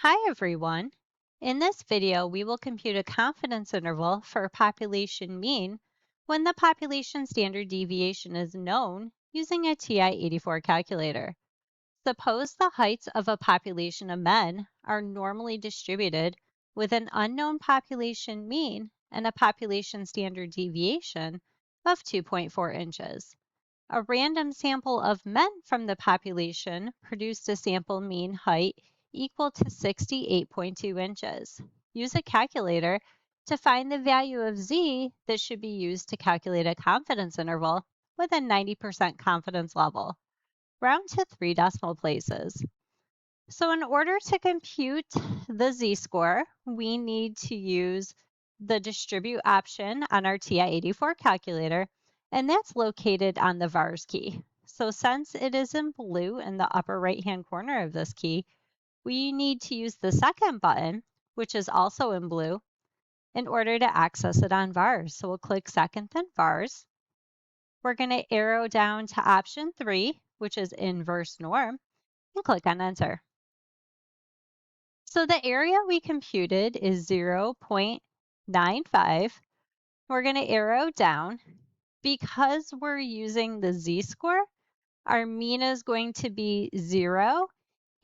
Hi everyone. In this video, we will compute a confidence interval for a population mean when the population standard deviation is known using a Ti-84 calculator. Suppose the heights of a population of men are normally distributed with an unknown population mean and a population standard deviation of 2.4 inches. A random sample of men from the population produced a sample mean height equal to 68.2 inches. Use a calculator to find the value of z that should be used to calculate a confidence interval with a 90% confidence level. Round to 3 decimal places. So in order to compute the z-score, we need to use the distribute option on our Ti-84 calculator, and that's located on the vars key. So since it is in blue in the upper right-hand corner of this key, we need to use the second button, which is also in blue, in order to access it on vars. So we'll click second then vars. We're going to arrow down to option 3, which is inverse norm, and click on enter. So the area we computed is 0.95. We're going to arrow down. Because we're using the z-score, our mean is going to be 0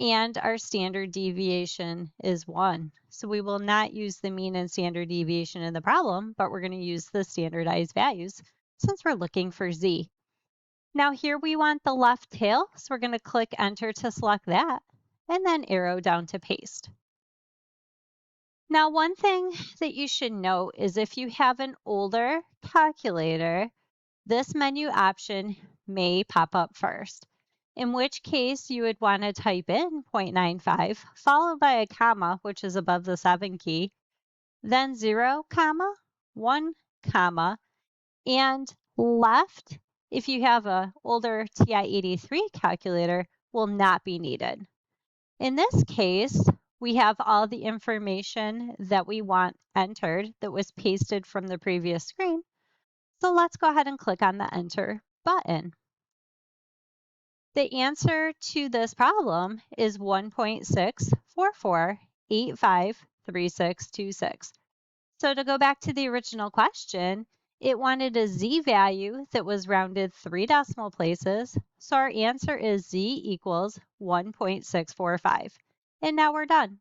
and our standard deviation is 1. So we will not use the mean and standard deviation in the problem, but we're going to use the standardized values since we're looking for z. Now here we want the left tail, so we're going to click enter to select that and then arrow down to paste. Now, one thing that you should know is if you have an older calculator, this menu option may pop up first, in which case you would want to type in 0.95 followed by a comma, which is above the 7 key, then 0, comma, 1, comma, and left, if you have an older TI-83 calculator, will not be needed. In this case, we have all the information that we want entered that was pasted from the previous screen. So let's go ahead and click on the enter button. The answer to this problem is 1.644853626. So to go back to the original question, it wanted a z value that was rounded 3 decimal places. So our answer is z equals 1.645. And now we're done.